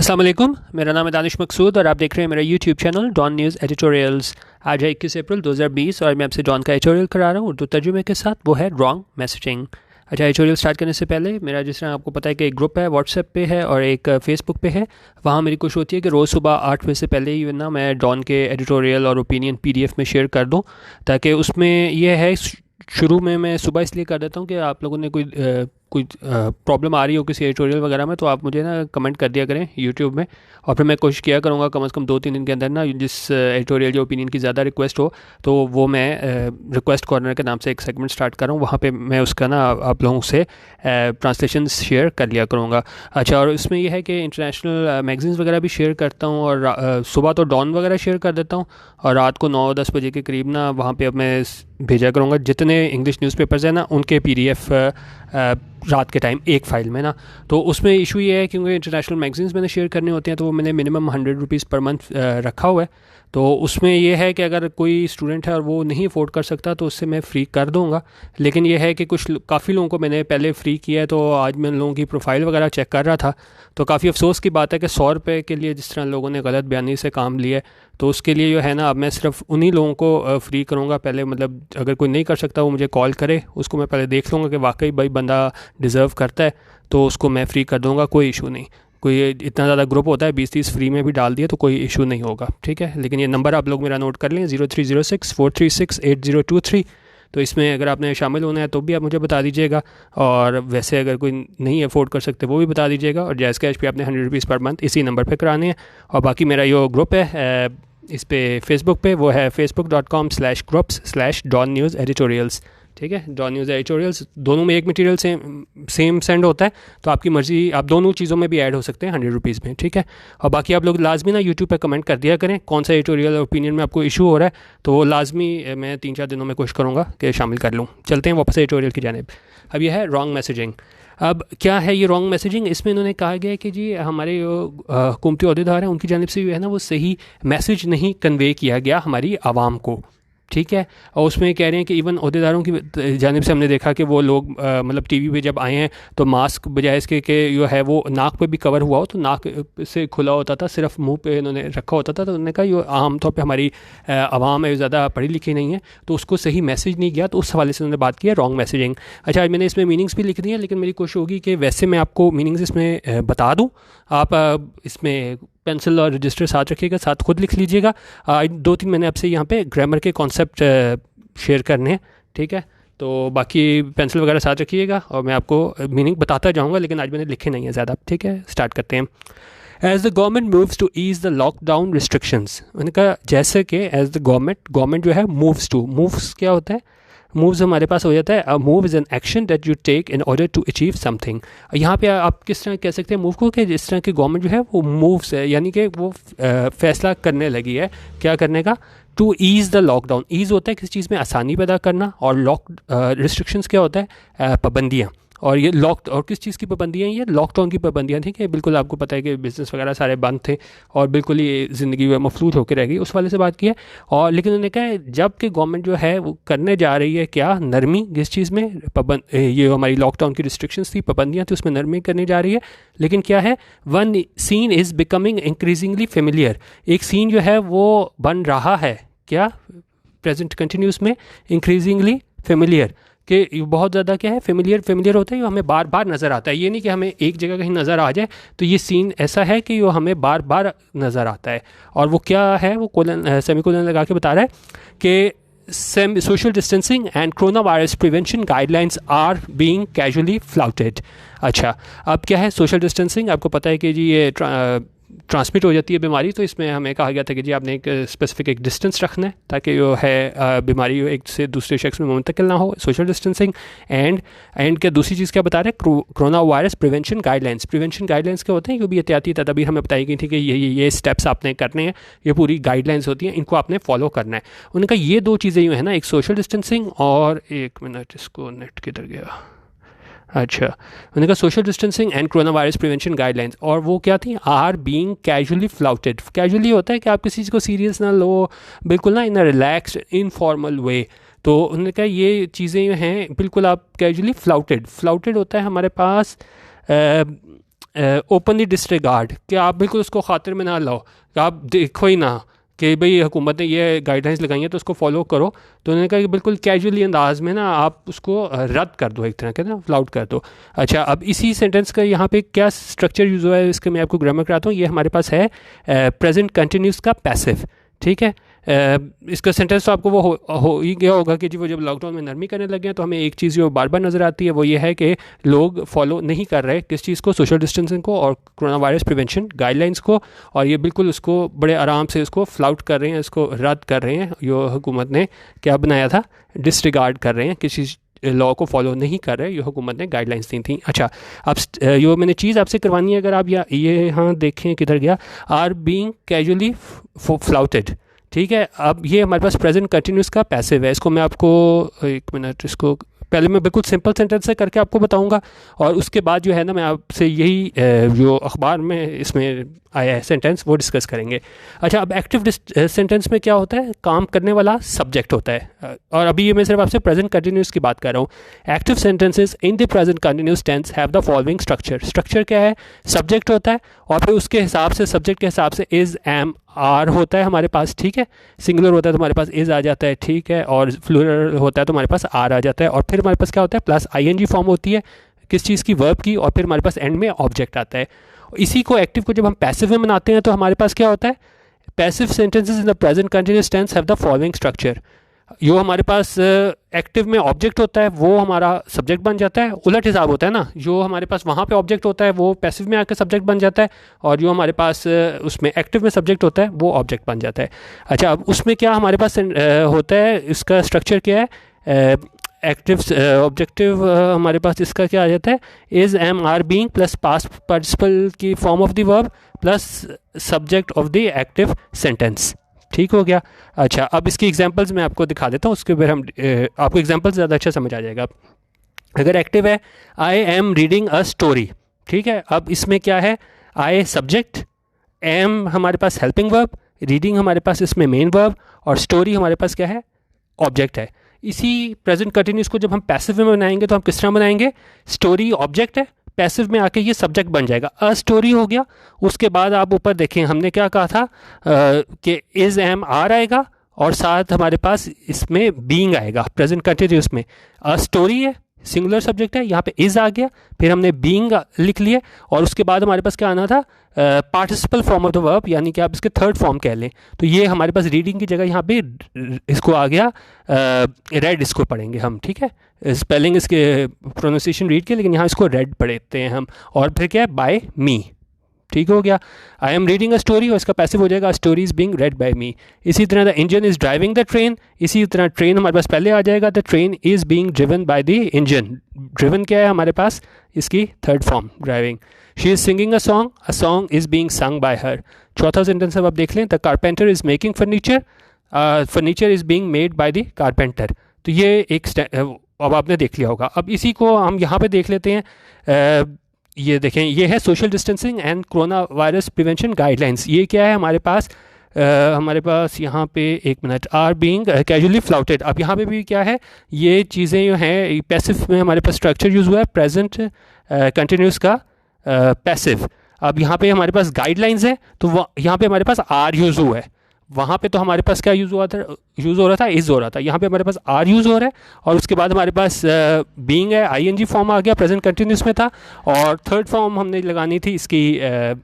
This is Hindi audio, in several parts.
अस्सलाम वालेकुम, मेरा नाम है दानिश मकसूद और आप देख रहे हैं मेरा YouTube channel Dawn news editorials. आज है 21 अप्रैल 2020 और मैं आपसे डॉन का एडिटोरियल करा रहा हूँ उर्दू तर्जुमे के साथ, वो है रॉन्ग मैसेजिंग। अच्छा, एडिटोरियल स्टार्ट करने से पहले मेरा, जिस तरह आपको पता है कि एक ग्रुप है व्हाट्सएप पे है और एक फेसबुक पे है, वहाँ मेरी कोशिश होती है कि रोज़ सुबह 8 बजे से पहले ही ना मैं डॉन के एडिटोरियल और ओपिनियन PDF में शेयर कर दूँ, ताकि उसमें यह है, शुरू में मैं सुबह इसलिए कर देता हूँ कि आप लोगों ने कोई प्रॉब्लम आ रही हो किसी एडिटोरियल वगैरह में, तो आप मुझे ना कमेंट कर दिया करें यूट्यूब में, और फिर मैं कोशिश किया करूँगा कम से कम 2-3 दिन के अंदर ना, जिस एडिटोरियल या ओपिनियन की ज़्यादा रिक्वेस्ट हो तो वो मैं रिक्वेस्ट कॉर्नर के नाम से एक सेगमेंट स्टार्ट कर रहा हूँ, वहाँ पे मैं उसका ना आप लोगों से ट्रांसलेशन शेयर कर लिया करूँगा। अच्छा, और इसमें यह है कि इंटरनेशनल मैगजीन्स वगैरह भी शेयर करता हूँ, और सुबह तो डॉन वगैरह शेयर कर देता हूँ, और रात को 9-10 बजे के करीब ना वहाँ पे अब मैं भेजा करूँगा जितने इंग्लिश न्यूज़पेपर्स हैं ना उनके PDF रात के टाइम एक फ़ाइल में ना। तो उसमें इशू ये है क्योंकि इंटरनेशनल मैगजीन्स मैंने शेयर करने होते हैं, तो वो मैंने मिनिमम 100 रुपीज़ पर मंथ रखा हुआ है। तो उसमें ये है कि अगर कोई स्टूडेंट है और वो नहीं अफोर्ड कर सकता तो उससे मैं फ़्री कर दूंगा। लेकिन ये है कि काफ़ी लोगों को मैंने पहले फ़्री किया है, तो आज मैं लोगों की प्रोफाइल वगैरह चेक कर रहा था, तो काफ़ी अफसोस की बात है कि 100 रुपये के लिए जिस तरह लोगों ने गलत बयानी से काम लिया है, तो उसके लिए जो है ना अब मैं सिर्फ उन्हीं लोगों को फ्री करूँगा। पहले मतलब अगर कोई नहीं कर सकता वो मुझे कॉल करे, उसको मैं पहले देख लूँगा कि वाकई भाई बंदा डिज़र्व करता है, तो उसको मैं फ्री कर दूँगा, कोई इशू नहीं। कोई इतना ज़्यादा ग्रुप होता है, 20-30 फ्री में भी डाल दिया तो कोई इशू नहीं होगा, ठीक है। लेकिन ये नंबर आप लोग मेरा नोट कर लें, 0306-436-8023। तो इसमें अगर आपने शामिल होना है तो भी आप मुझे बता दीजिएगा, और वैसे अगर कोई नहीं अफोर्ड कर सकते वो भी बता दीजिएगा, और जैज़ कैश पे आपने 100 रुपीज़ पर मंथ इसी नंबर पर कराने हैं। और बाकी मेरा जो ग्रुप है इस पे फेसबुक पे, वो है facebook.com/groups/DonNewsEditorials, ठीक है। डॉन न्यूज़ एडिटोरियल्स दोनों में एक मटेरियल सेम सेंड होता है, तो आपकी मर्ज़ी, आप दोनों चीज़ों में भी ऐड हो सकते हैं 100 रुपीज़ में, ठीक है। और बाकी आप लोग लाजमी ना यूट्यूब पे कमेंट कर दिया करें कौन सा एडिटोरियल ओपिनियन में आपको इशू हो रहा है, तो वो लाजमी मैं 3-4 दिनों में कोशिश करूँगा कि शामिल कर लूँ। चलते हैं वापस एडिटोरियल की जानिब। अब यह है रॉन्ग मैसेजिंग। अब क्या है ये रॉन्ग मैसेजिंग? इसमें इन्होंने कहा गया है कि जी हमारे जो हुकूमती अहदेदार हैं उनकी जानिब से जो है ना वो सही मैसेज नहीं कन्वे किया गया हमारी आवाम को, ठीक है। और उसमें कह रहे हैं कि इवन अहदेदारों की जानिब से हमने देखा कि वो लोग मतलब TV पे जब आए हैं तो मास्क बजाय इसके कि जो है वो नाक पे भी कवर हुआ हो, तो नाक से खुला होता था, सिर्फ मुंह पे इन्होंने रखा होता था। तो उन्होंने कहा ये आमतौर पे हमारी आवाम है ज़्यादा पढ़ी लिखी नहीं है, तो उसको सही मैसेज नहीं गया, तो उस हवाले से उन्होंने बात की है रॉन्ग मैसेजिंग। अच्छा, मैंने इसमें मीनिंग्स भी लिख दी हैं, लेकिन मेरी कोशिश होगी कि वैसे मैं आपको मीनिंग्स इसमें बता दूँ। आप इसमें पेंसिल और रजिस्टर साथ रखिएगा, साथ खुद लिख लीजिएगा। 2-3 मैंने आपसे यहाँ पे ग्रामर के कॉन्सेप्ट शेयर करने हैं, ठीक है। तो बाकी पेंसिल वगैरह साथ रखिएगा और मैं आपको मीनिंग बताता जाऊँगा, लेकिन आज मैंने लिखे नहीं है ज़्यादा, ठीक है। स्टार्ट करते हैं। As the government moves to ease the lockdown restrictions, उनका जैसे कि एज द गवर्नमेंट जो है मूव्स टू, मूव्स क्या होता है? मूव्स हमारे पास हो जाता है, a move is an action that you take in order to achieve something. यहाँ पे आप किस तरह कह सकते हैं मूव को, कि जिस तरह की गवर्नमेंट जो है वो मूव्स है, यानी कि वो फैसला करने लगी है क्या करने का, to ease the lockdown. Ease होता है किसी चीज़ में आसानी पैदा करना, और रिस्ट्रिक्शंस क्या होता है? पाबंदियाँ। और ये और किस चीज़ की पाबंदियाँ हैं? ये लॉकडाउन की पाबंदियाँ थी कि बिल्कुल आपको पता है कि बिज़नेस वगैरह सारे बंद थे और बिल्कुल ही ज़िंदगी मफलूज होकर रह गई, उस वाले से बात की है। और लेकिन उन्होंने कहा जब कि गवर्नमेंट जो है वो करने जा रही है क्या, नरमी, किस चीज़ में? ये हमारी लॉकडाउन की रिस्ट्रिक्शंस थी, पाबंदियाँ थी, उसमें नरमी करने जा रही है। लेकिन क्या है? One scene is becoming increasingly familiar, एक सीन जो है वो बन रहा है क्या, प्रेजेंट कंटिन्यूस में, इंक्रीजिंगली फेमिलियर, कि बहुत ज़्यादा क्या है, फेमिलियर होता है, ये हमें बार बार नज़र आता है। ये नहीं कि हमें एक जगह कहीं नज़र आ जाए, तो ये सीन ऐसा है कि वो हमें बार बार नज़र आता है। और वो क्या है? वो सेमीकोलन लगा के बता रहा है कि social distancing and corona virus prevention guidelines are being casually flouted. अच्छा, अब क्या है सोशल डिस्टेंसिंग? आपको पता है कि जी ये ट्रांसमिट हो जाती है बीमारी, तो इसमें हमें कहा गया था कि जी आपने एक स्पेसिफिक एक डिस्टेंस रखना है ताकि जो है बीमारी एक से दूसरे शख्स में मुंतकिल ना हो, सोशल डिस्टेंसिंग। एंड क्या दूसरी चीज़ क्या बता रहे हैं? Corona virus prevention guidelines. Prevention guidelines क्या होते हैं? क्योंकि एहतियाती तदबीर हमें बताई गई थी कि ये स्टेप्स आपने करने हैं, ये पूरी गाइडलाइंस होती हैं, इनको आपने फॉलो करना है। उनका ये दो चीज़ें यूँ है ना, एक सोशल डिस्टेंसिंग और एक मिनट, इसको नेट किधर गया, अच्छा, उन्होंने कहा social distancing and corona virus prevention guidelines, और वो क्या थी? Are being casually flouted. Casually होता है कि आप किसी चीज़ को सीरियस ना लो, बिल्कुल ना, इन अ रिलैक्स्ड इनफॉर्मल वे। तो उन्होंने कहा ये चीज़ें हैं बिल्कुल आप कैजुअली फ्लाउटेड होता है हमारे पास ओपनली डिसरिगार्ड, कि आप बिल्कुल उसको खातिर में ना लाओ, कि आप देखो ही ना कि भाई हुकूमत ने ये गाइडलाइंस लगाई हैं तो उसको फॉलो करो। तो उन्होंने कहा कि बिल्कुल कैजुअली अंदाज में ना आप उसको रद्द कर दो, एक तरह के ना फ्लाउट कर दो। अच्छा, अब इसी सेंटेंस का यहाँ पे क्या स्ट्रक्चर यूज़ हुआ है इसका मैं आपको ग्रामर कराता हूँ। ये हमारे पास है प्रेजेंट कंटिन्यूस का पैसिव, ठीक है। इसका सेंटेंस तो आपको वो हो ही गया होगा कि जी वो जब लॉकडाउन में नरमी करने लगे हैं तो हमें एक चीज़ जो बार बार नज़र आती है वो ये है कि लोग फॉलो नहीं कर रहे किस चीज़ को, सोशल डिस्टेंसिंग को और कोरोना वायरस प्रिवेंशन गाइडलाइंस को, और ये बिल्कुल उसको बड़े आराम से इसको फ्लाउट कर रहे हैं, इसको रद्द कर रहे हैं। यो हुकूमत ने क्या बनाया था, डिसरिगार्ड कर रहे हैं, किसी लॉ को फॉलो नहीं कर रहे, ये हुकूमत ने गाइडलाइंस दी थी। अच्छा, अब यो मैंने चीज़ आपसे करवानी है, अगर आप ये हाँ देखें किधर गया, आर बीइंग कैजुअली फ्लाउटेड, ठीक है। अब ये हमारे पास प्रेजेंट कंटिन्यूस का पैसिव है। इसको मैं आपको एक मिनट, इसको पहले मैं बिल्कुल सिंपल सेंटेंस से करके आपको बताऊंगा, और उसके बाद जो है ना मैं आपसे यही जो अखबार में इसमें आया है सेंटेंस वो डिस्कस करेंगे। अच्छा, अब एक्टिव सेंटेंस में क्या होता है, काम करने वाला सब्जेक्ट होता है, और अभी ये मैं सिर्फ आपसे प्रेजेंट कंटिन्यूस की बात कर रहा हूँ। Active sentences in the present continuous tense have the following structure. Structure क्या है, सब्जेक्ट होता है और फिर उसके हिसाब से सब्जेक्ट के हिसाब से इज़, एम, आर होता है हमारे पास, ठीक है। सिंगुलर होता है तो हमारे पास इज़ आ जाता है, ठीक है, और प्लूरल होता है तो हमारे पास आर आ जाता है, और फिर हमारे पास क्या होता है, प्लस आईएनजी फॉर्म होती है किस चीज़ की, वर्ब की, और फिर हमारे पास एंड में ऑब्जेक्ट आता है। इसी को एक्टिव को जब हम पैसिव में बनाते हैं तो हमारे पास क्या होता है, passive sentences in the present continuous tense have the following structure. जो हमारे पास एक्टिव में ऑब्जेक्ट होता है वो हमारा सब्जेक्ट बन जाता है, उलट हिसाब होता है ना, जो हमारे पास वहाँ पे ऑब्जेक्ट होता है वो पैसिव में आकर सब्जेक्ट बन जाता है, और जो हमारे पास उसमें एक्टिव में सब्जेक्ट होता है वो ऑब्जेक्ट बन जाता है। अच्छा, अब उसमें क्या हमारे पास होता है, इसका स्ट्रक्चर क्या है, एक्टिव ऑब्जेक्टिव हमारे पास इसका क्या आ जाता है, is, am, are being plus past participle की form of the verb plus subject of the active sentence, ठीक हो गया। अच्छा, अब इसकी एग्जांपल्स मैं आपको दिखा देता हूँ, उसके फिर हम आपको एग्जांपल्स ज़्यादा अच्छा समझ आ जाएगा। अगर एक्टिव है, आई एम रीडिंग अ स्टोरी, ठीक है। अब इसमें क्या है, आई सब्जेक्ट, एम हमारे पास हेल्पिंग वर्ब, रीडिंग हमारे पास इसमें मेन वर्ब, और स्टोरी हमारे पास क्या है, ऑब्जेक्ट है। इसी प्रेजेंट कंटिन्यूस को जब हम पैसिव में बनाएंगे तो हम किस तरह बनाएंगे, स्टोरी ऑब्जेक्ट है, पैसिव में आके ये सब्जेक्ट बन जाएगा, अ स्टोरी हो गया। उसके बाद आप ऊपर देखें हमने क्या कहा था कि इज़, एम, आर आएगा, और साथ हमारे पास इसमें बीइंग आएगा प्रेजेंट कंटिन्यूस में। अ स्टोरी है, सिंगुलर सब्जेक्ट है, यहाँ पे इज़ आ गया, फिर हमने बीइंग लिख लिया, और उसके बाद हमारे पास क्या आना था, participle form of the verb, यानी कि आप इसके थर्ड फॉर्म कह लें। तो ये हमारे पास रीडिंग की जगह यहाँ पे इसको आ गया, रेड इसको पढ़ेंगे हम, ठीक है। स्पेलिंग इसके प्रोनाउंसिएशन रीड के, लेकिन यहाँ इसको रेड पढ़ते हैं हम, और फिर क्या है, बाय मी, ठीक हो गया। I am reading a story, और इसका पैसिव हो जाएगा story is being read by me. इसी तरह the engine is driving the train, इसी तरह ट्रेन हमारे पास पहले आ जाएगा, the train is being driven by the engine. Driven क्या है हमारे पास, इसकी third form driving. She is singing a song is being sung by her. चौथा सेंटेंस अब आप देख लें, the carpenter is making furniture, furniture is being made by the carpenter. तो ये एक अब आपने देख लिया होगा। अब इसी को हम यहाँ पे देख लेते हैं, ये देखें, ये है social distancing and corona virus prevention guidelines. ये क्या है हमारे पास यहाँ पे, एक मिनट, आर बीइंग कैजुअली फ्लाउटेड। अब यहाँ पे भी क्या है, ये चीज़ें जो हैं पैसिव में हमारे पास स्ट्रक्चर यूज़ हुआ है, प्रेजेंट कंटिन्यूस का पैसिव। अब यहाँ पे हमारे पास गाइडलाइंस है, तो यहाँ पे हमारे पास आर यूज़ हुआ है, वहाँ पे तो हमारे पास क्या यूज़ हो रहा था, इज़ हो रहा था। यहाँ पे हमारे पास आर यूज़ हो रहा है, और उसके बाद हमारे पास बीइंग है, आईएनजी फॉर्म आ गया, प्रेजेंट कंटिन्यूस में था, और थर्ड फॉर्म हमने लगानी थी इसकी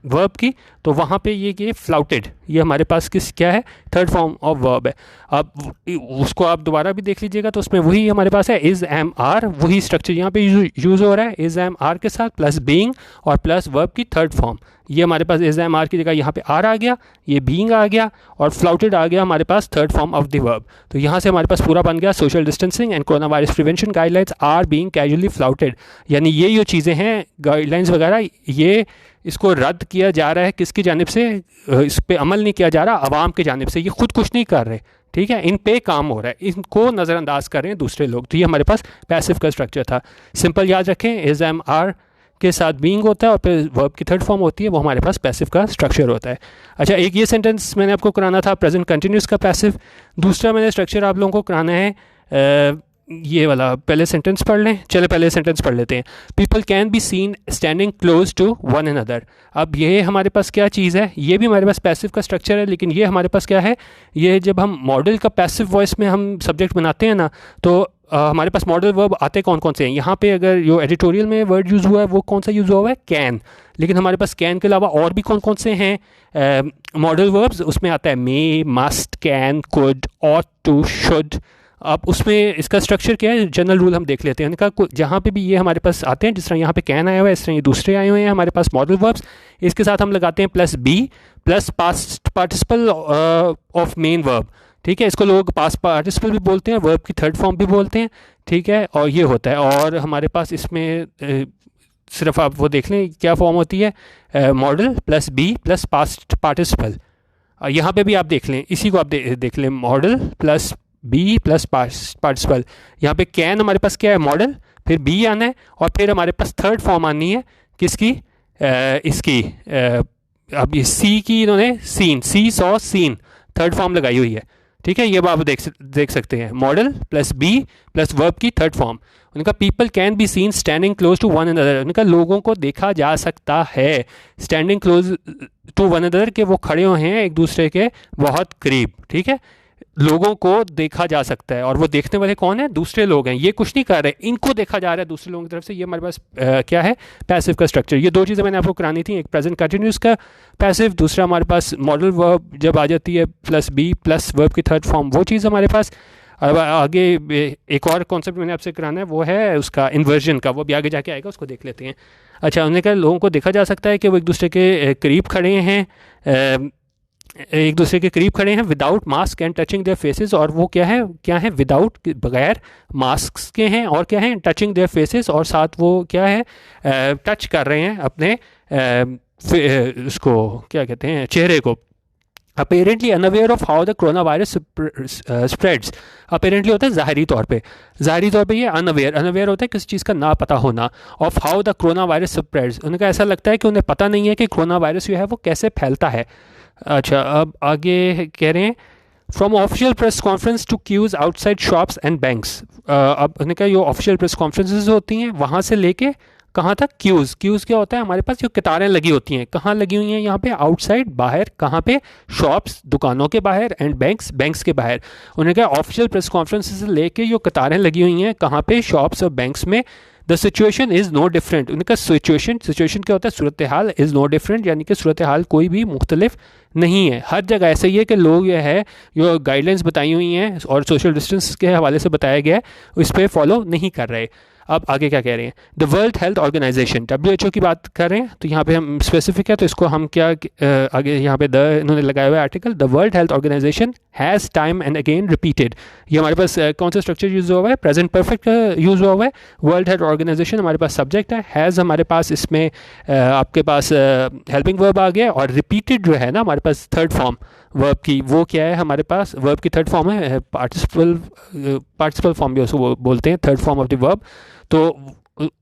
वर्ब की, तो वहाँ पे ये फ्लाउटेड, ये हमारे पास क्या है, थर्ड फॉर्म ऑफ वर्ब है। अब उसको आप दोबारा भी देख लीजिएगा तो उसमें वही हमारे पास है, इज़, एम, आर, वही स्ट्रक्चर यहाँ पे यूज़ हो रहा है, इज़, एम, आर के साथ प्लस बीइंग और प्लस वर्ब की थर्ड फॉर्म। ये हमारे पास इज़, एम, आर की जगह यहाँ पे आर आ गया, ये बीइंग आ गया, और फ्लाउटेड आ गया हमारे पास third form of the verb. तो यहाँ से हमारे पास पूरा बन गया, social distancing and corona virus prevention guidelines are being casually flouted. यानी ये जो चीज़ें हैं गाइडलाइंस वगैरह, ये इसको रद्द किया जा रहा है किसकी जानिब से, इस पर अमल नहीं किया जा रहा आवाम की जानिब से, ये खुद कुछ नहीं कर रहे, ठीक है, इन पे काम हो रहा है, इनको नज़रअंदाज कर रहे हैं दूसरे लोग। तो ये हमारे पास पैसिव का स्ट्रक्चर था। सिंपल याद रखें, इज़, एम, आर के साथ बीइंग होता है, और फिर वर्ब की थर्ड फॉर्म होती है, वो हमारे पास पैसिव का स्ट्रक्चर होता है। अच्छा, एक ये सेंटेंस मैंने आपको कराना था, प्रेजेंट कंटिन्यूस का पैसिव। दूसरा मैंने स्ट्रक्चर आप लोगों को कराना है ये वाला पहले सेंटेंस पढ़ लें, चले पहले सेंटेंस पढ़ लेते हैं। People can be seen standing close to one another. अब ये हमारे पास क्या चीज़ है, ये भी हमारे पास पैसिव का स्ट्रक्चर है, लेकिन ये हमारे पास क्या है, ये जब हम मॉडल का पैसिव वॉइस में हम सब्जेक्ट बनाते हैं ना, तो हमारे पास मॉडल वर्ब आते कौन कौन से हैं। यहाँ पे अगर जो एडिटोरियल में वर्ड यूज़ हुआ है वो कौन सा यूज़ हुआ है, कैन। लेकिन हमारे पास कैन के अलावा और भी कौन कौन से हैं मॉडल वर्ब्स, उसमें आता है may, must, can, could, ought to, should. अब उसमें इसका स्ट्रक्चर क्या है, जनरल रूल हम देख लेते हैं उनका। जहाँ पे भी ये हमारे पास आते हैं, जिस तरह यहाँ पे कैन आया हुआ है, इस तरह ये दूसरे आए हुए हैं हमारे पास मॉडल वर्ब्स। इसके साथ हम लगाते हैं plus be plus past participle of main verb. ठीक है, इसको लोग पास्ट पार्टिसिपल भी बोलते हैं, वर्ब की थर्ड फॉर्म भी बोलते हैं। ठीक है, और ये होता है। और हमारे पास इसमें सिर्फ आप वो देख लें क्या फॉर्म होती है, modal plus be plus past participle. यहाँ पे भी आप देख लें, इसी को आप देख लें, modal plus be plus participle. यहाँ पे कैन हमारे पास क्या है, मॉडल, फिर बी आना है, और फिर हमारे पास थर्ड फॉर्म आनी है किसकी, इसकी अब ये सी की इन्होंने सीन, सी सॉ सीन, थर्ड फॉर्म लगाई हुई है। ठीक है, ये आप देख सकते हैं, modal plus be plus verb की थर्ड फॉर्म। उनका people can be seen standing close to one another. उनका लोगों को देखा जा सकता है standing close to one another, के वो खड़े हुए हैं एक दूसरे के बहुत करीब। ठीक है, लोगों को देखा जा सकता है, और वो देखने वाले कौन है, दूसरे लोग हैं। ये कुछ नहीं कर रहे, इनको देखा जा रहा है दूसरे लोगों की तरफ से। ये हमारे पास क्या है, पैसिव का स्ट्रक्चर। ये दो चीज़ें मैंने आपको करानी थी, एक प्रेजेंट कंटिन्यूस का पैसिव, दूसरा हमारे पास मॉडल वर्ब जब आ जाती है प्लस बी प्लस वर्ब की थर्ड फॉर्म, वो चीज़ हमारे पास। अब आगे एक और कॉन्सेप्ट मैंने आपसे कराना है, वो है उसका इन्वर्जन का, वो भी आगे जाके आएगा, उसको देख लेते हैं। अच्छा, उन्होंने कहा लोगों को देखा जा सकता है कि वो एक दूसरे के करीब खड़े हैं, एक दूसरे के करीब खड़े हैं without mask and touching their faces. और वो क्या है विदाउट, बगैर मास्क के हैं, और क्या है, टचिंग देयर फेसेस, और साथ वो क्या है, टच कर रहे हैं अपने उसको क्या कहते हैं, चेहरे को। Apparently unaware of how the corona virus spreads. Apparently होता है ज़ाहरी तौर पे, ये अनअवेयर होता है किसी चीज़ का ना पता होना, of how the corona virus spreads. उनका ऐसा लगता है कि उन्हें पता नहीं है कि कोरोना वायरस जो है वो कैसे फैलता है। अच्छा, अब आगे कह रहे हैं from official press conference to queues outside shops and banks. अब उन्होंने कहा जो ऑफिशियल प्रेस कॉन्फ्रेंसेज होती हैं वहाँ से लेके कहाँ तक, क्यूज़ क्या होता है, हमारे पास जो कतारें लगी होती हैं, कहाँ लगी हुई हैं, यहाँ पे आउटसाइड, बाहर, कहाँ पे, शॉप्स, दुकानों के बाहर, एंड बैंक्स के बाहर। उन्होंने कहा ऑफिशियल प्रेस कॉन्फ्रेंस से लेके जो कतारें लगी हुई हैं कहाँ पे, शॉप्स और बैंक्स में, the situation is no different. उनका सिचुएशन क्या होता है, सूरत हाल, इज़ नो डिफरेंट, यानी कि सूरत हाल कोई भी मुख्तलिफ नहीं है। हर जगह ऐसा ही है कि लोग यह है जो गाइडलाइंस बताई हुई हैं और सोशल डिस्टेंस के हवाले से बताया गया है, इस पर फॉलो नहीं कर रहे। अब आगे क्या कह रहे हैं, the World Health Organization, WHO की बात कर रहे हैं, तो यहाँ पे हम स्पेसिफिक है, तो इसको हम क्या आगे यहाँ पे इन्होंने लगाया हुआ है article, the World Health Organization has time and again repeated. ये हमारे पास कौन सा स्ट्रक्चर यूज़ हुआ है, प्रेजेंट परफेक्ट यूज़ हुआ है। वर्ल्ड हेल्थ ऑर्गेनाइजेशन हमारे पास सब्जेक्ट है, हैज़ हमारे पास इसमें आपके पास हेल्पिंग वर्ब आ गया, और रिपीटेड जो है ना हमारे पास थर्ड फॉर्म वर्ब की, वो क्या है हमारे पास, वर्ब की थर्ड फॉर्म है, पार्टिसिपल फॉर्म भी उसको बोलते हैं, third form of the verb. तो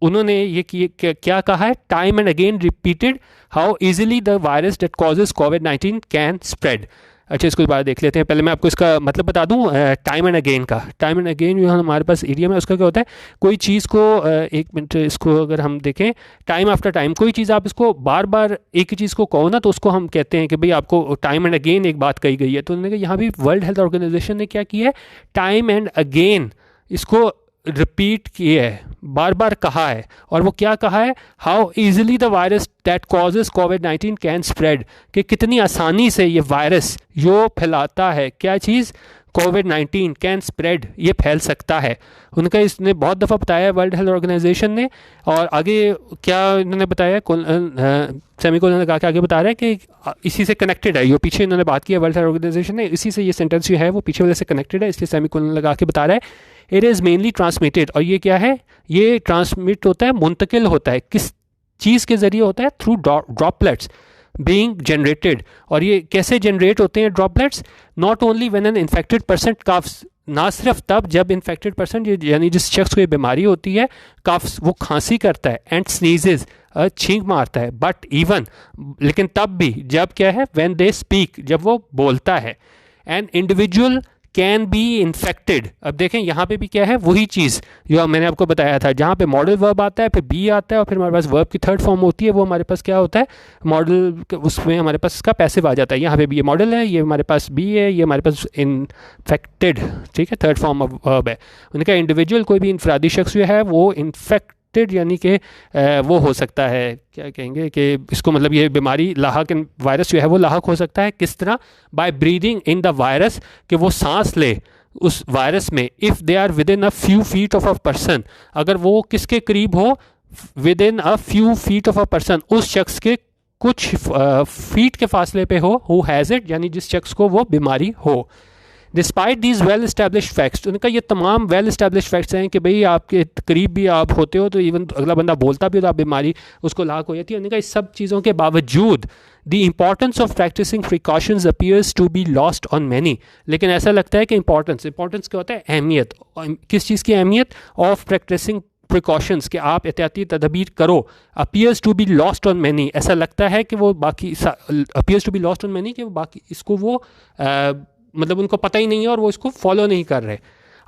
उन्होंने ये क्या कहा है, time and again repeated how easily the virus that causes covid can spread. अच्छा, इसको दोबारा देख लेते हैं। पहले मैं आपको इसका मतलब बता दूं, टाइम एंड अगेन का। टाइम एंड अगेन जो हमारे पास एरिया में, उसका क्या होता है, कोई चीज़ को एक मिनट, इसको अगर हम देखें, टाइम आफ्टर टाइम, कोई चीज़ आप इसको बार बार एक ही चीज़ को कहो ना, तो उसको हम कहते हैं कि भाई आपको टाइम एंड अगेन एक बात कही गई है। तो उन्होंने यहाँ भी वर्ल्ड हेल्थ ऑर्गेनाइजेशन ने क्या किया है, टाइम एंड अगेन इसको रिपीट किए है, बार बार कहा है। और वो क्या कहा है, how easily the virus that causes covid can spread, कि कितनी आसानी से ये वायरस जो फैलाता है, क्या चीज़, कोविड-19 कैन स्प्रेड, ये फैल सकता है। उनका इसने बहुत दफ़ा बताया वर्ल्ड हेल्थ ऑर्गेनाइजेशन ने। और आगे क्या इन्होंने बताया, सेमीकोलन लगा के आगे बता रहा है कि इसी से कनेक्टेड है, ये पीछे इन्होंने बात की है वर्ल्ड हेल्थ ऑर्गेनाइजेशन ने, इसी से ये सेंटेंस जो है वो पीछे वाले से कनेक्टेड है, इसलिए सेमीकोलन लगा के बता रहा है। इट इज़ मेनली ट्रांसमिटेड, और ये क्या है, ये ट्रांसमिट होता है, मुंतकिल होता है, किस चीज़ के ज़रिए होता है, थ्रू ड्रॉपलेट्स बीइंग जनरेटेड। और ये कैसे जनरेट होते हैं droplets, not only when an infected person coughs, ना सिर्फ तब जब इन्फेक्टेड पर्सन यानी जिस शख्स को ये बीमारी होती है, कफ्स, वो खांसी करता है, एंड स्नीजेज, छींक मारता है, बट इवन, लेकिन तब भी जब क्या है, व्हेन दे स्पीक, जब वो बोलता है, an individual can be infected. अब देखें यहाँ पे भी क्या है, वही चीज़ जो मैंने आपको बताया था, जहाँ पे मॉडल वर्ब आता है, फिर बी आता है, और फिर हमारे पास वर्ब की थर्ड फॉर्म होती है, वो हमारे पास क्या होता है, मॉडल, उसमें हमारे पास इसका पैसिव आ जाता है। यहाँ पे भी ये मॉडल है, ये हमारे पास बी है, ये हमारे पास इन्फेक्टेड, ठीक है, थर्ड फॉर्म ऑफ वर्ब है। उनका इंडिविजुअल कोई भी इंफरादी शख्स जो है वो इन्फेक्ट यानी कि वो हो सकता है, क्या कहेंगे कि इसको, मतलब ये बीमारी लाहक, वायरस जो है वो लाहक हो सकता है। किस तरह? By breathing in the virus, कि वो सांस ले उस वायरस में। If they are within a few feet of a person, अगर वो किसके करीब हो, within a few feet of a person, उस शख्स के कुछ फीट के फासले पे हो, हु हैज़ इट, यानी जिस शख्स को वो बीमारी हो। Despite these well establish facts, उनका ये तमाम वेल इस्टेब्लिश फैक्ट्स हैं कि भाई आपके करीब भी आप होते हो तो इवन अगला बंदा बोलता भी हो तो आप बीमारी उसको लाक हो जाती है। उनका इस सब चीज़ों के बावजूद the importance of practising precautions appears to be lost on many, लेकिन ऐसा लगता है कि इंपॉर्टेंस क्या होता है, अहमियत। किस चीज़ की अहमियत? ऑफ प्रैक्टिसिंग प्रिकॉशंस, कि आप एहतियाती तदबीर करो, appears to be lost on many, ऐसा लगता है कि वो बाकी, appears to be lost on many, कि वो बाकी इसको वो मतलब उनको पता ही नहीं है और वो इसको फॉलो नहीं कर रहे।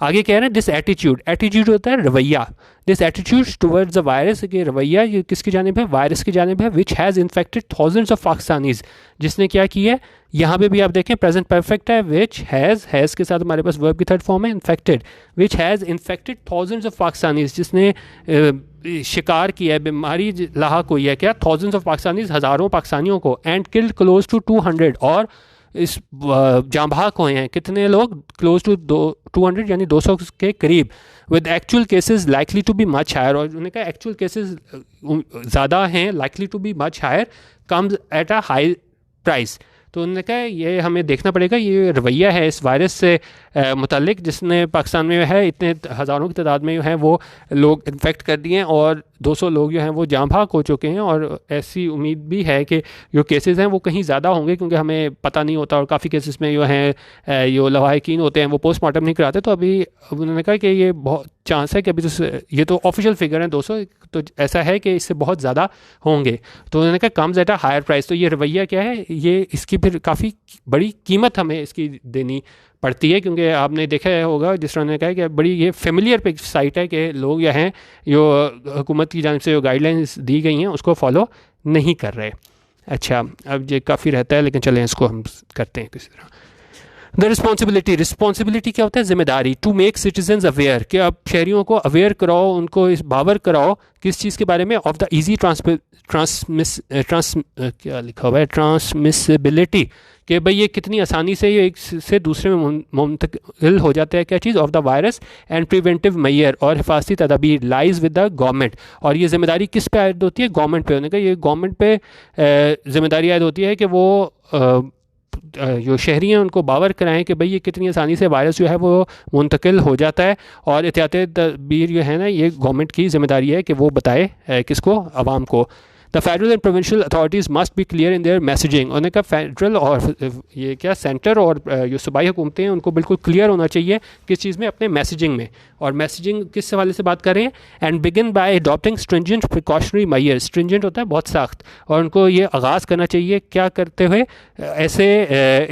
आगे कह रहे हैं दिस एटीट्यूड, एटीट्यूड होता है रवैया, this attitude towards the virus, कि रवैया ये किसकी जानिब है, वायरस की जानिब है, which has infected thousands of Pakistanis, जिसने क्या किया है, यहाँ पे भी आप देखें प्रेजेंट परफेक्ट है, विच हैज़ के साथ हमारे पास वर्ब की थर्ड फॉर्म है infected, which has infected thousands of Pakistanis, जिसने शिकार किया है, बीमारी लाहक हुई है क्या, थाउजेंड्स ऑफ पाकिस्तानीज़, हज़ारों पाकिस्तानियों को, एंड किल्ड क्लोज टू 200, और इस जाँ बहक हुए हैं कितने लोग, क्लोज टू 200 यानी 200 के करीब, with actual cases likely to be much higher, और उन्होंने कहा एक्चुअल केसेस ज़्यादा हैं, likely to be much higher, comes at a high price. तो उन्होंने कहा ये हमें देखना पड़ेगा, ये रवैया है इस वायरस से मुतल्लिक, जिसने पाकिस्तान में है इतने हज़ारों की तादाद में जो है वो लोग इन्फेक्ट कर दिए हैं, और 200 लोग जो हैं वो जाँ भाग हो चुके हैं, और ऐसी उम्मीद भी है कि जो केसेस हैं वो कहीं ज़्यादा होंगे, क्योंकि हमें पता नहीं होता, और काफ़ी केसेस में जो हैं जो लवाहिकीन होते हैं वो पोस्टमार्टम नहीं कराते। तो अभी उन्होंने कहा कि ये बहुत चांस है कि अभी तो ये तो ऑफिशियल फिगर है 200, तो ऐसा है कि इससे बहुत ज़्यादा होंगे। तो उन्होंने कहा comes at a higher price, तो ये रवैया क्या है, ये इसकी फिर काफ़ी बड़ी कीमत हमें इसकी देनी पड़ती है, क्योंकि आपने देखा होगा जिस तरह ने कहा कि बड़ी ये फेमिलियर पे साइट है कि लोग जो हैं जो हुकूमत की जानिब से जो गाइडलाइंस दी गई हैं उसको फॉलो नहीं कर रहे। अच्छा, अब ये काफ़ी रहता है, लेकिन चलें इसको हम करते हैं किसी तरह। द रिस्पॉन्सिबिलिटी क्या होता है, जिम्मेदारी, टू मेक सिटीजन्स अवेयर, कि आप शहरियों को अवेयर कराओ, उनको इस बावर कराओ किस चीज़ के बारे में, ऑफ द ईजी क्या लिखा हुआ है, ट्रांसमिसिबिलिटी, कि भाई ये कितनी आसानी से ये एक से दूसरे में मुंतकिल हो जाता है, क्या चीज़, of the virus, and preventive measure, और हिफाजती तदाबीर, लाइज विद द गवर्नमेंट, और ये जिम्मेदारी किस पे आयद होती है, गवर्नमेंट पे। होने का ये गवर्नमेंट पे जिम्मेदारी आयद होती है कि वो जो शहरी हैं उनको बावर कराएं कि भाई ये कितनी आसानी से वायरस जो है वो मुंतकिल हो जाता है, और एहतियाती तदबीर जो है ना ये गवर्नमेंट की जिम्मेदारी है कि वो बताए किसको, आवाम को। The federal and provincial authorities must be clear in their messaging, उन्होंने कहा फेडरल और ये क्या सेंटर और जो सूबाई हुकूमतें हैं उनको बिल्कुल क्लियर होना चाहिए किस चीज़ में, अपने मैसेजिंग में। और मैसेजिंग किस हवाले से बात कर रहे हैं, and begin by adopting stringent precautionary measures, stringent होता है बहुत सख्त, और उनको ये आगाज़ करना चाहिए क्या करते हुए, ऐसे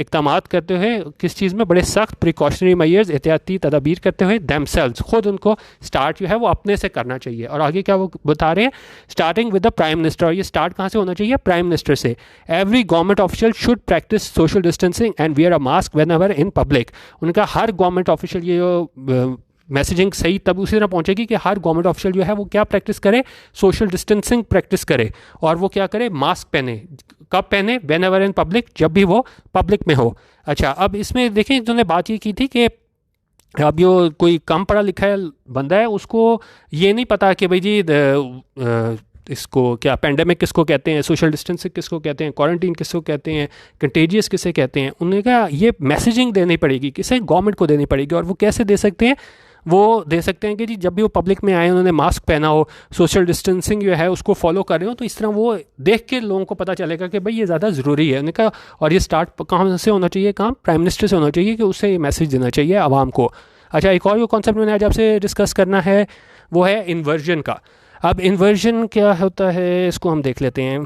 इक़दाम करते हुए किस चीज़ में, बड़े सख्त प्रिकॉशनरी मेजर्स, एहतियाती तदाबीर करते हुए, देमसेल्व्स, खुद उनको स्टार्ट जो है वो अपने से करना चाहिए। और आगे क्या वो बता रहे हैं, starting with the prime minister, और ये स्टार्ट कहाँ से होना चाहिए, प्राइम मिनिस्टर से। Every government official should practice social distancing and wear a mask when ever in public, उनका हर गवर्नमेंट ऑफिशियल, ये जो मैसेजिंग सही तब उसी तरह पहुंचेगी कि हर गवर्नमेंट ऑफिशियल जो है वो क्या प्रैक्टिस करे, सोशल डिस्टेंसिंग प्रैक्टिस करे, और वो क्या करे, मास्क पहने, कब पहने, व्हेन एवर इन पब्लिक, जब भी वो पब्लिक में हो। अच्छा, अब इसमें देखें इन्होंने बात ये की थी कि अब जो कोई कम पढ़ा लिखा है बंदा है उसको ये नहीं पता कि भाई जी इसको क्या पेंडेमिक किसको कहते हैं, सोशल डिस्टेंसिंग किसको कहते हैं, क्वारंटीन किसको कहते हैं, कंटेजियस किसे कहते हैं। उन्होंने कहा ये मैसेजिंग देनी पड़ेगी, किसे, गवर्नमेंट को देनी पड़ेगी। और वो कैसे दे सकते हैं, वो दे सकते हैं कि जी जब भी वो पब्लिक में आए उन्होंने मास्क पहना हो, सोशल डिस्टेंसिंग जो है उसको फॉलो कर रहे हो, तो इस तरह वो देख के लोगों को पता चलेगा कि भाई ये ज़्यादा ज़रूरी है। उन्होंने कहा, और ये स्टार्ट कहाँ से होना चाहिए, काम प्राइम मिनिस्टर से होना चाहिए कि उससे ये मैसेज देना चाहिए आवाम को। अच्छा, एक और जो कॉन्सेप्ट मैंने आज आपसे डिस्कस करना है वो है इन्वर्जन का। अब इन्वर्जन क्या होता है इसको हम देख लेते हैं।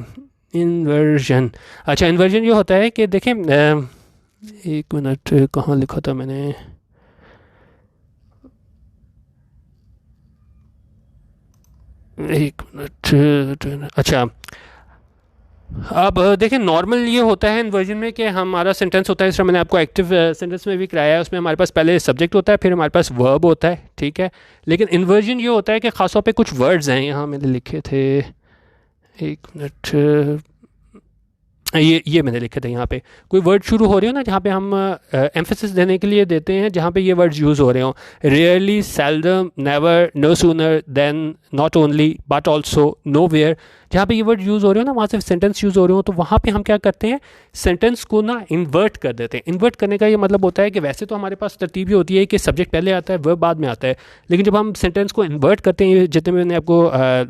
इन्वर्जन, अच्छा इन्वर्जन ये होता है कि देखें, एक मिनट कहाँ लिखा था मैंने, एक मिनट, अच्छा। अब देखिए नॉर्मल ये होता है इन्वर्जन में कि हमारा सेंटेंस होता है, इस तरह मैंने आपको एक्टिव सेंटेंस में भी कराया है, उसमें हमारे पास पहले सब्जेक्ट होता है, फिर हमारे पास वर्ब होता है, ठीक है। लेकिन इन्वर्जन ये होता है कि ख़ासतौर पे कुछ वर्ड्स हैं, यहाँ मैंने लिखे थे, एक मिनट, ये मैंने लिखे थे, यहाँ पे कोई वर्ड शुरू हो रहे हो ना जहाँ पे हम एम्फेसिस देने के लिए देते हैं, जहाँ पे ये वर्ड्स यूज़ हो रहे हो, rarely, seldom, never, no sooner than, not only, but also, nowhere, जहाँ पे ये वर्ड यूज़ हो रहे हो ना, वहाँ से सेंटेंस यूज़ हो रहे हो, तो वहाँ पे हम क्या करते हैं, सेंटेंस को ना इन्वर्ट कर देते हैं। इन्वर्ट करने का ये मतलब होता है कि वैसे तो हमारे पास तरतीब ही होती है कि सब्जेक्ट पहले आता है, वर्ब बाद में आता है, लेकिन जब हम सेंटेंस को इन्वर्ट करते हैं, जितने मैंने आपको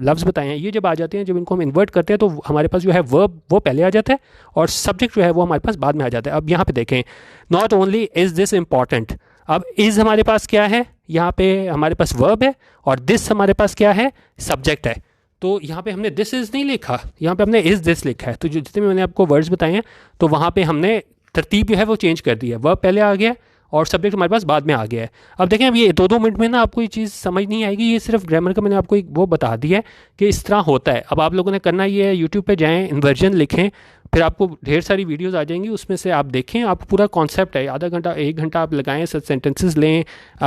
लफ्ज़ बताए हैं, ये जब आ जाते हैं, जब इनको हम इन्वर्ट करते हैं, तो हमारे पास जो है वर्ब वो पहले आ जाता है और सब्जेक्ट जो है वो हमारे पास बाद में आ जाता है। अब यहाँ पे देखें, not only is this important, अब इज़ हमारे पास क्या है, यहाँ पे हमारे पास वर्ब है, और दिस हमारे पास क्या है, सब्जेक्ट है। तो यहाँ पे हमने दिस इज़ नहीं लिखा, यहाँ पे हमने इज़ दिस लिखा है। तो जो जितने मैंने आपको वर्ड्स बताए हैं, तो वहाँ पे हमने तरतीब जो है वो चेंज कर दी है, वर्ब पहले आ गया और सब्जेक्ट हमारे पास बाद में आ गया है। अब देखें, अब ये 2-2 मिनट में ना आपको ये चीज़ समझ नहीं आएगी, ये सिर्फ ग्रामर का मैंने आपको एक वो बता दिया है कि इस तरह होता है। अब आप लोगों ने करना ये है, यूट्यूब पे जाएं, इन्वर्जन लिखें, फिर आपको ढेर सारी वीडियोस आ जाएंगी, उसमें से आप देखें, आपको पूरा कॉन्सेप्ट है, आधा घंटा 1 घंटा आप लगाएं, सेंटेंसेस लें,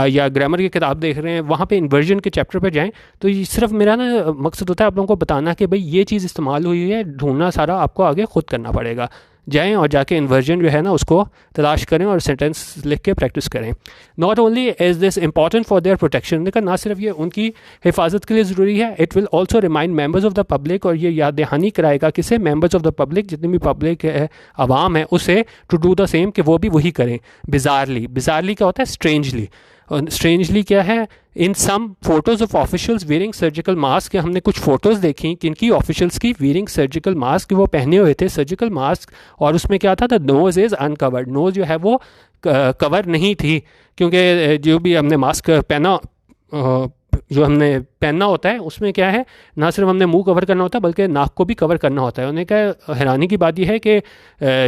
या ग्रामर की किताब देख रहे हैं, वहाँ पे इन्वर्जन के चैप्टर पे जाएं। तो ये सिर्फ मेरा ना मकसद होता है आप लोगों को बताना कि भाई ये चीज़ इस्तेमाल हुई है, ढूंढना सारा आपको आगे खुद करना पड़ेगा। जाएं और जाके इन्वर्जन जो है ना उसको तलाश करें और सेंटेंस लिख के प्रैक्टिस करें। Not only is this important for their protection, का ना सिर्फ ये उनकी हिफाजत के लिए ज़रूरी है, it will also remind members of the public, और ये याद दहानी कराएगा किसे, मेम्बर्स ऑफ द पब्लिक, जितनी भी पब्लिक है, आवाम है, उसे टू डू द सेम, कि वो भी वही करें। बिजारली, बिजारली क्या होता है, स्ट्रेंजली, और स्ट्रेंजली क्या है, in some photos of officials wearing surgical mask, हमने कुछ फ़ोटोज़ देखी किनकी, ऑफिशियल्स की, वेयरिंग सर्जिकल मास्क, वो पहने हुए थे सर्जिकल मास्क, और उसमें क्या था, the nose is uncovered, nose जो है वो कवर नहीं थी, क्योंकि जो भी हमने मास्क पहना, जो हमने पहनना होता है उसमें क्या है, ना सिर्फ हमने मुंह कवर करना होता है बल्कि नाक को भी कवर करना होता है। उन्होंने कहा हैरानी की बात यह है कि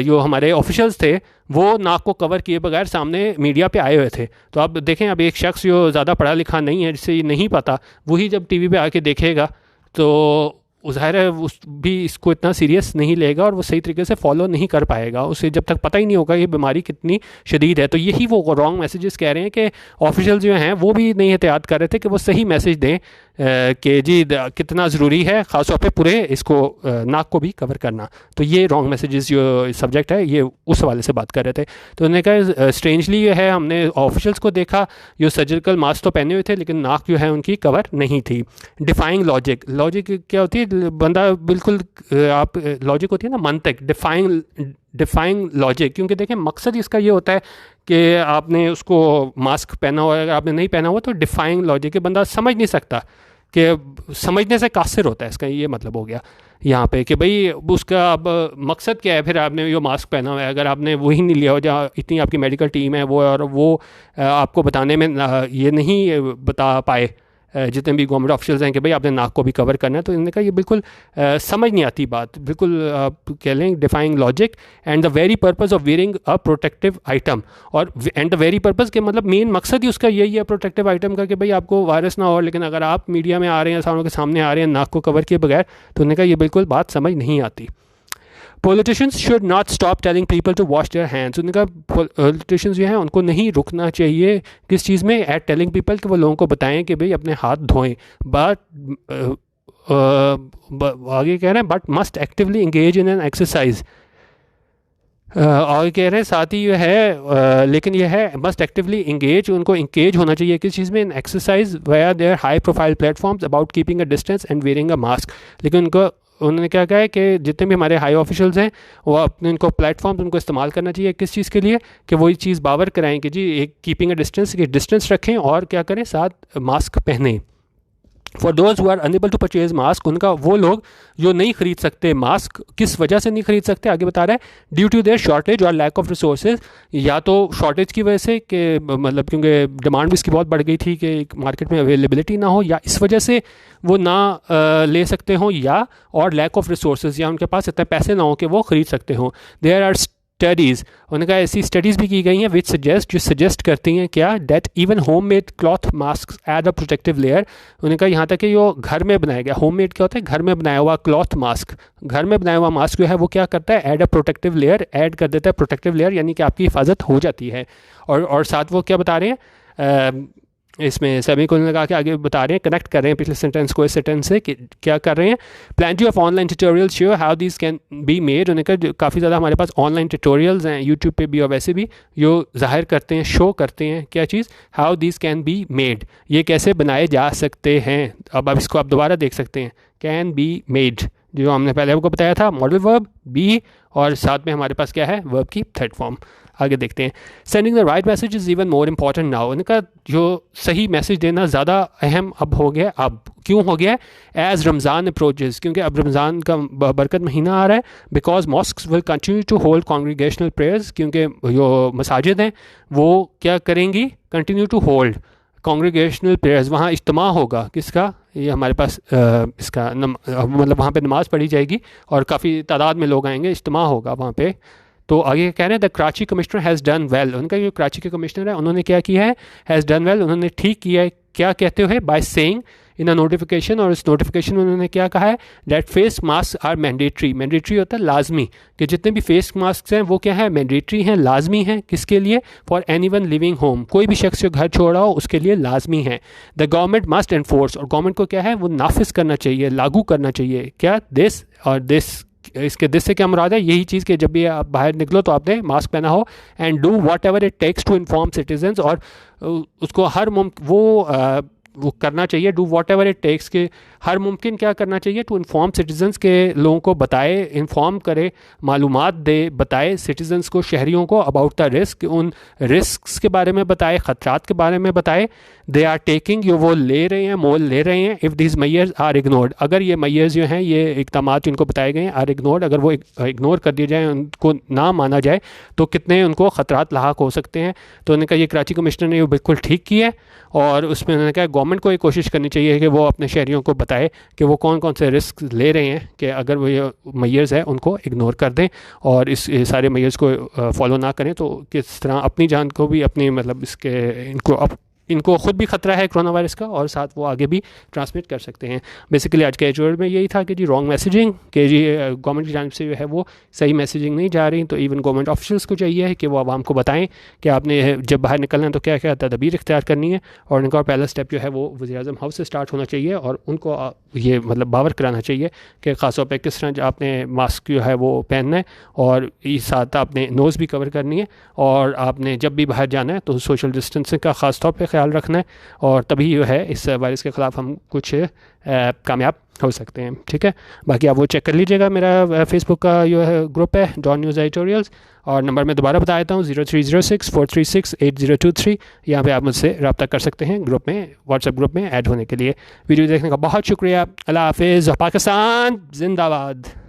जो हमारे ऑफिशियल्स थे वो नाक को कवर किए बगैर सामने मीडिया पे आए हुए थे। तो अब देखें, अब एक शख्स जो ज़्यादा पढ़ा लिखा नहीं है, जिसे नहीं पता, वही जब टीवी पे आके देखेगा तो ज़ाहिर है उस भी इसको इतना सीरियस नहीं लेगा और वो सही तरीके से फॉलो नहीं कर पाएगा, उसे जब तक पता ही नहीं होगा ये बीमारी कितनी शदीद है। तो यही वो रॉन्ग मैसेजेस कह रहे हैं कि ऑफिशियल जो हैं वो भी नहीं एहतियात कर रहे थे कि वो सही मैसेज दें कि जी कितना ज़रूरी है ख़ास तौर पे पूरे इसको नाक को भी कवर करना। तो ये रॉन्ग मैसेजेस जो सब्जेक्ट है ये उस हवाले से बात कर रहे थे। तो उन्होंने कहा स्ट्रेंजली ये है, हमने ऑफिशियल्स को देखा जो सर्जिकल मास्क तो पहने हुए थे लेकिन नाक जो है उनकी कवर नहीं थी। डिफाइंग लॉजिक, लॉजिक क्या होती है, बंदा बिल्कुल आप लॉजिक होती है ना मंतक, डिफाइंग लॉजिक, क्योंकि देखें मकसद इसका ये होता है कि आपने उसको मास्क पहना हुआ है, अगर आपने नहीं पहना हुआ तो डिफाइंग लॉजिक के बंदा समझ नहीं सकता, कि समझने से कासिर होता है, इसका ये मतलब हो गया यहाँ पे कि भाई उसका अब मकसद क्या है। फिर आपने ये मास्क पहना हुआ है, अगर आपने वही नहीं लिया हो, जहाँ इतनी आपकी मेडिकल टीम है वो, और वो आपको बताने में ये नहीं बता पाए जितने भी गवर्नमेंट ऑफिशियल्स हैं कि भाई आपने नाक को भी कवर करना है, तो इन्होंने कहा ये बिल्कुल समझ नहीं आती बात, बिल्कुल आप कह लें defying logic. And the very purpose of wearing a protective item, और एंड द वेरी पर्पस के मतलब मेन मकसद ही उसका यही है प्रोटेक्टिव आइटम का, कि भाई आपको वायरस ना हो। लेकिन अगर आप मीडिया में आ रहे हैं, सारों के सामने आ रहे हैं नाक को कवर किए बगैर, तो उन्होंने कहा ये बिल्कुल बात समझ नहीं आती। Politicians should not stop telling people to wash their hands, उन्होंने कहा पॉलिटिशियंस जो हैं उनको नहीं रुकना चाहिए किस चीज़ में, एट टेलिंग पीपल, कि वो लोगों को बताएं कि भाई अपने हाथ धोएं। बट आगे कह रहे हैं but must actively engage in an exercise, और कह रहे हैं साथ ही ये है लेकिन यह है मस्ट एक्टिवली इंगेज, उनको इंगेज होना चाहिए किस चीज़ में, in exercise via their high profile platforms about keeping a distance and wearing a mask. लेकिन उनको उन्होंने क्या कहा है कि जितने भी हमारे हाई ऑफिशियल्स हैं वो अपने उनको प्लेटफॉर्म्स उनको इस्तेमाल करना चाहिए किस चीज़ के लिए, कि वही चीज़ बावर कराएं कि जी एक कीपिंग अ डिस्टेंस, कि डिस्टेंस रखें और क्या करें, साथ मास्क पहनें। For those who are unable to purchase mask, उनका वो लोग जो नहीं खरीद सकते मास्क, किस वजह से नहीं खरीद सकते, आगे बता रहा है ड्यू टू देयर शॉर्टेज और लैक ऑफ रिसोर्सेज, या तो शॉर्टेज की वजह से कि मतलब क्योंकि डिमांड भी इसकी बहुत बढ़ गई थी कि मार्केट में अवेलेबिलिटी ना हो, या इस वजह से वो ना ले सकते हों, या और लैक ऑफ रिसोर्सेज, या उनके पास इतने पैसे ना हो कि वो ख़रीद सकते हों। देयर आर स्टडीज़, उन्होंने कहा ऐसी स्टडीज़ भी की गई हैं विच सजेस्ट, जो सजेस्ट करती हैं क्या, that even home made cloth mask add a protective layer. उन्होंने कहा यहाँ तक कि जो घर में बनाया गया, होम मेड क्या होता है, घर में बनाया हुआ क्लॉथ मास्क, घर में बनाया हुआ मास्क जो है वो क्या करता है, add a protective layer, add कर देता है प्रोटेक्टिव लेयर, यानी कि आपकी हिफाजत हो जाती है। और साथ वो क्या बता रहे हैं, इसमें सभी को लगा के आगे बता रहे हैं, कनेक्ट कर रहे हैं पिछले सेंटेंस को इस सेंटेंस से, कि क्या कर रहे हैं, plenty of online tutorials show how these can be made. उन्होंने कहा काफ़ी ज़्यादा हमारे पास ऑनलाइन ट्यूटोरियल्स हैं यूट्यूब पे भी और वैसे भी, जो ज़ाहिर करते हैं, शो करते हैं क्या चीज़, how these can be made, ये कैसे बनाए जा सकते हैं। अब इसको आप दोबारा देख सकते हैं, कैन बी मेड, जो हमने पहले आपको बताया था, मॉडल वर्ब बी, और साथ में हमारे पास क्या है, वर्ब की थर्ड फॉर्म। आगे देखते हैं, sending the right message is even more important now. उनका जो सही मैसेज देना ज़्यादा अहम अब हो गया। अब क्यों हो गया, एज रमज़ान अप्रोचेस, क्योंकि अब रमज़ान का बरकत महीना आ रहा है। Because mosques will continue to hold congregational prayers, क्योंकि जो मसाजिद हैं वो क्या करेंगी, continue to hold congregational prayers, वहाँ इज्तिमा होगा किसका, ये हमारे पास इसका मतलब वहाँ पे नमाज़ पढ़ी जाएगी और काफ़ी तादाद में लोग आएंगे, इज्तिमा होगा वहाँ पे। तो आगे कह रहे हैं the Karachi commissioner has done well, उनका जो कराची के कमिश्नर है उन्होंने क्या किया है, हैज़ डन वेल, उन्होंने ठीक किया है। क्या कहते हुए, by saying in a notification, और इस नोटिफिकेशन में उन्होंने क्या कहा है, that face mask are mandatory, mandatory होता है लाजमी, कि जितने भी फेस मास्क हैं वो क्या है, मैंडेटरी हैं, लाजमी हैं, किसके लिए, for any one living home, कोई भी शख्स जो घर छोड़ रहा हो उसके लिए लाजमी है। द गवर्नमेंट मस्ट एनफोर्स, और गवर्नमेंट को क्या है, वो नाफिज करना चाहिए, लागू करना चाहिए, क्या, दिस, और दिस, इसके दिस से क्या मुराद है, यही चीज़ कि जब भी आप बाहर निकलो तो आपने मास्क पहना हो, and do whatever it takes to inform citizens, और उसको हर वो करना चाहिए, do whatever it takes, के हर मुमकिन क्या करना चाहिए, टू इन्फॉर्म सिटीजन्स, के लोगों को बताए, इन्फॉर्म करे, मालूमात दे, बताए सिटीजन्स को, शहरियों को, अबाउट द रिस्क, उन रिस्क के बारे में बताए, ख़तरात के बारे में बताए, दे आर टेकिंग, जो वो ले रहे हैं, मोल ले रहे हैं, if this measures are ignored, अगर ये मैयर्स जो हैं, ये इक़दाम जो इनको बताए गए हैं, आर इग्नोर्ड, अगर वो इग्नोर कर दिए जाए, उनको ना माना जाए, तो कितने उनको ख़तरात लाक हो सकते हैं। तो उन्होंने कहा ये कराची कमिश्नर ने बिल्कुल ठीक किया है, और उसमें उन्होंने कहा गवर्नमेंट को ये कोशिश करनी चाहिए कि वो अपने शहरियों को बताए कि वो कौन कौन से रिस्क ले रहे हैं, कि अगर वो ये मैयर्स है उनको इग्नोर कर दें और इस सारे मैयर्स को फॉलो ना करें, तो किस तरह अपनी जान को भी, अपनी मतलब इसके इनको ख़ुद भी ख़तरा है कोरोना वायरस का, और साथ वो आगे भी ट्रांसमिट कर सकते हैं। बेसिकली आज के एडिटोरियल में यही था कि जी रॉन्ग मैसेजिंग, कि जी गवर्नमेंट की जानिब से जो है वो सही मैसेजिंग नहीं जा रही, तो इवन गवर्नमेंट ऑफिशियल्स को चाहिए है कि वो आवाम को बताएं कि आपने जब बाहर निकलना है तो क्या क्या तदबीर इख्तियार करनी है, और उनका पहला स्टेप जो है वो वज़ीर-ए-आज़म हाउस से स्टार्ट होना चाहिए, और उनको ये मतलब बावर कराना चाहिए कि ख़ास तौर पर किस तरह आपने मास्क जो है वो पहनना है, और इस साथ आपने नोज़ भी कवर करनी है, और आपने जब भी बाहर जाना है तो सोशल डिस्टेंसिंग का ख़ास तौर पर ख्याल रखना है, और तभी जो है इस वायरस के ख़िलाफ़ हम कुछ कामयाब हो सकते हैं। ठीक है, बाकी आप वो चेक कर लीजिएगा, मेरा फेसबुक का जो है ग्रुप है डॉन न्यूज़ एडिटोरियल्स, और नंबर मैं दोबारा बता देता हूँ 0306-436-8023। यहाँ पे आप मुझसे रब्ता कर सकते हैं ग्रुप में, व्हाट्सएप ग्रुप में ऐड होने के लिए। वीडियो देखने का बहुत शुक्रिया। अल्लाह हाफिज़, पाकिस्तान जिंदाबाद।